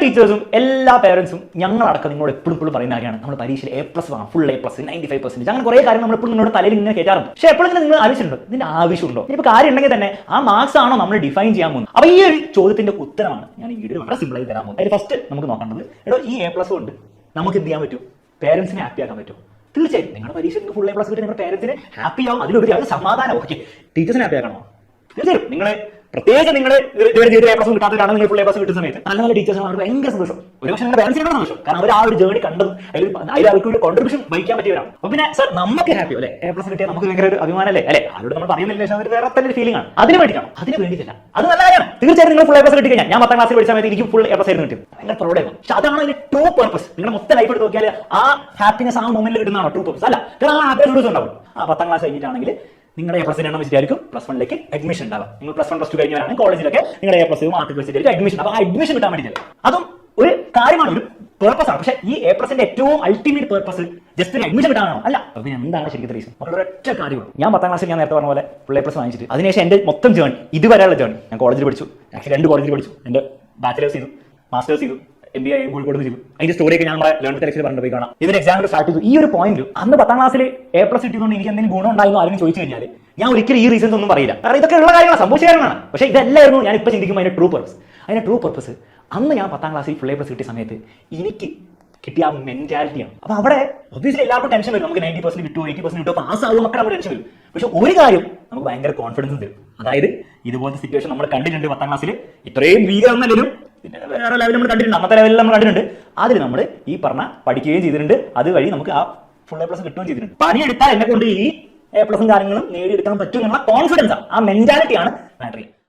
ടീച്ചേഴ്സും എല്ലാ പേരൻസും ഞങ്ങളടക്കം നിങ്ങളോട് എപ്പോഴും പറയുന്ന കാര്യമാണ് നമ്മൾ പരീക്ഷയിൽ A+ വാങ്ങാം, ഫുൾ A+, 95%. അങ്ങനെ കുറേ കാര്യം നമ്മൾ എപ്പോഴും നിങ്ങളുടെ തലയിൽ ഇങ്ങനെ കയറ്റാറുണ്ട്. പക്ഷേ എപ്പോഴെങ്കിലും നിങ്ങൾ ആവശ്യമുണ്ടോ? ഇതിന്റെ ആവശ്യമുണ്ടോ? ഇനിയിപ്പോൾ കാര്യം ഉണ്ടെങ്കിൽ തന്നെ ആ മാർക്സ് ആണോ നമ്മൾ ഡിഫൈൻ ചെയ്യാൻ പോകുന്നത്? അപ്പോൾ ഈ ഒരു ചോദ്യത്തിന്റെ ഉത്തരമാണ് ഞാൻ ഈ വീഡിയോ വളരെ സിമ്പിളായി തരാൻ പോകുന്നത്. അതിൽ ഫസ്റ്റ് നമുക്ക് നോക്കേണ്ടത്, ഈ A+ കൊണ്ട് നമുക്ക് എന്ത് ചെയ്യാൻ പറ്റും? പേരൻസിനെ ഹാപ്പി ആക്കാൻ പറ്റും. തീർച്ചയായും നിങ്ങളുടെ പരീക്ഷയ്ക്ക് ഫുൾ A+ കിട്ടി നിങ്ങളുടെ പേരൻസിനെ ഹാപ്പി ആവും, അതിലുപരി അത് സമാധാനം. ഓക്കെ, ടീച്ചേഴ്സിനെ ഹാപ്പി ആക്കണോ? തീർച്ചയായും നിങ്ങളെ പ്രത്യേകിച്ച് നിങ്ങൾ A+ കിട്ടാത്തവരാണ് നിങ്ങൾ ഫുൾ A+ കിട്ടുന്ന സമയത്ത് നല്ല ടീച്ചേഴ്സ് അവർക്ക് ഭയങ്കര സന്തോഷം. ഒരുപക്ഷെ നിങ്ങളുടെ പേരൻസിനാണ് സന്തോഷം, കാരണം അവർ ആ ഒരു ജേർണി കണ്ടതും അതിൽ അവർക്ക് ഒരു കോൺട്രിബ്യൂഷൻ വഹിക്കാൻ പറ്റിയവരാണ്. അപ്പൊ പിന്നെ സർ നമുക്ക് ഹാപ്പി അല്ലേ? A+ കിട്ടിയാൽ നമുക്ക് ഭയങ്കര ഒരു അഭിമാനം അല്ലേ? അല്ലെ, ആരോട് നമ്മൾ പറയുന്നില്ല, അവർ വേറെ തന്നെ ഒരു ഫീലിംഗ് ആണ്. അതിന് വേണ്ടിയിട്ടാണ്, അതിന് വേണ്ടിയിട്ടില്ല. അത് നല്ല കാര്യമാണ്. തീർച്ചയായും നിങ്ങൾ ഫുൾ A+ കിട്ടി കഴിഞ്ഞാൽ, ഞാൻ 10ാം ക്ലാസ്സിൽ പഠിച്ച സമയത്ത് എനിക്ക് ഫുൾ A+ ആയിരുന്നു കിട്ടിയത്. ഭയങ്കര പ്രൗഡായിരുന്നു. പക്ഷെ അതാണ് അതിന്റെ ട്രൂ പർപ്പസ്. നിങ്ങളുടെ മൊത്തം ലൈഫ് എടുത്ത് നോക്കിയാൽ ആ ഹാപ്പിനെസ് ആ മൊമെന്റിൽ കിട്ടുന്നതാണ് ട്രൂ പർപ്പസ്. അല്ല, കാരണം ആ ഹാപ്പിനെസ് ഉണ്ടാവും. ആ 10ാം ക്ലാസ് കഴിഞ്ഞിട്ടാണെങ്കിൽ നിങ്ങളുടെ A+ എണ്ണം വെച്ചിട്ടായിരിക്കും +1ലേക്ക് അഡ്മിഷൻ ഉണ്ടാവുക. നിങ്ങൾ +1 +2 കഴിഞ്ഞവരാണ് കോളേജിലൊക്കെ നിങ്ങളുടെ A+ മാർക്ക് വെച്ചിട്ടായിരിക്കും അഡ്മിഷൻ. അപ്പോൾ ആ അഡ്മിഷൻ കിട്ടാൻ വേണ്ടിയില്ല, അതും ഒരു കാര്യമാണ്, ഒരു പേർപ്പസ് ആണ്. പക്ഷേ ഈ A+ന്റെ ഏറ്റവും അൾട്ടിമേറ്റ് പേർപ്പസ് ജസ്റ്റ് ഒരു അഡ്മിഷൻ കിട്ടാനാണോ? അല്ല. അപ്പോൾ എന്താണ് ശരിക്കും റീസൺ? വളരെ ഒറ്റ കാര്യമാണ്. ഞാൻ 10ാം ക്ലാസ്സിൽ ഞാൻ നേരത്തെ പറഞ്ഞ പോലെ ഫുൾ A+ വാങ്ങിച്ചിട്ട് അതിനുശേഷം എൻ്റെ മൊത്തം ജേർണി ഇതുവരെയുള്ള ജേർണി, ഞാൻ കോളേജിൽ പഠിച്ചു, ആക്ച്വലി 2 കോളേജിൽ പഠിച്ചു. എൻ്റെ ബാച്ചിലേഴ്സ് ചെയ്തു, മാസ്റ്റേഴ്സ് ചെയ്തു, MBA കോഴിക്കോട് ചെയ്തു. അതിന്റെ സ്റ്റോറിയൊക്കെ ഞാൻ നമ്മുടെ ലേൺ ടെക്സ്റ്റിൽ പറഞ്ഞു പോയി കാണാം. ഇതിന്റെ എക്സാമിൽ സ്റ്റാർട്ട് ചെയ്തു. ഈ ഒരു പോയിന്റ് അന്ന് 10ാം ക്ലാസ്സിൽ A+ കിട്ടിയതുകൊണ്ട് എനിക്ക് എന്തെങ്കിലും ഗുണം ഉണ്ടായിരുന്നു ആരും ചോദിച്ചു കഴിഞ്ഞാൽ ഞാൻ ഒരിക്കലും ഈ റീസൺസ് ഒന്നും പറയില്ല, കാരണം ഇതൊക്കെ ഉള്ള കാര്യങ്ങളാണ്, സംഭവിച്ച കാര്യങ്ങളാണ്. പക്ഷേ ഇതെല്ലായിരുന്നു ഞാൻ ഇപ്പോൾ ചിന്തിക്കുമ്പോൾ അതിന്റെ ട്രൂ പർപ്പസ്. അതിന്റെ ട്രൂ പർപ്പസ് അന്ന് ഞാൻ 10ാം ക്ലാസ്സിൽ ഫുൾ A+ കിട്ടിയ സമയത്ത് എനിക്ക് കിട്ടിയ ആ മെന്റാലിറ്റിയാണ്. അപ്പൊ അവിടെ ഒബ്വിയസ്ലി എല്ലാവർക്കും ടെൻഷൻ വരും, നമുക്ക് 90% കിട്ടുമോ, 80% കിട്ടുമോ, പാസ് ആകുമോ, മക്കളെ നമ്മുടെ ടെൻഷൻ വരും. പക്ഷെ ഒരു കാര്യം നമുക്ക് ഭയങ്കര കോൺഫിഡൻസ് തരും, അതായത് ഇതുപോലത്തെ സിറ്റുവേഷൻ നമ്മൾ കണ്ടിട്ടുണ്ട് 10ാം ക്ലാസ്സിൽ. ഇത്രയും ഭീകരമൊന്നല്ലെങ്കിലും പിന്നെ വേറെ ലെവലിൽ നമ്മൾ കണ്ടിട്ടുണ്ട്, അന്നത്തെ ലെവലിൽ നമ്മൾ കണ്ടിട്ടുണ്ട്. അതിൽ നമ്മൾ ഈ പറഞ്ഞ പഠിക്കുകയും ചെയ്തിട്ടുണ്ട്, അതുവഴി നമുക്ക് ആ ഫുൾ A+ കിട്ടുകയും ചെയ്തിട്ടുണ്ട്. പണിയെടുത്താൽ എന്നെ കൊണ്ട് ഈ A+ കാര്യങ്ങളും നേടിയെടുക്കാൻ പറ്റും എന്നുള്ള കോൺഫിഡൻസ് ആണ്, ആ മെന്റാലിറ്റിയാണ് മാറ്റർ ചെയ്യുന്നത്.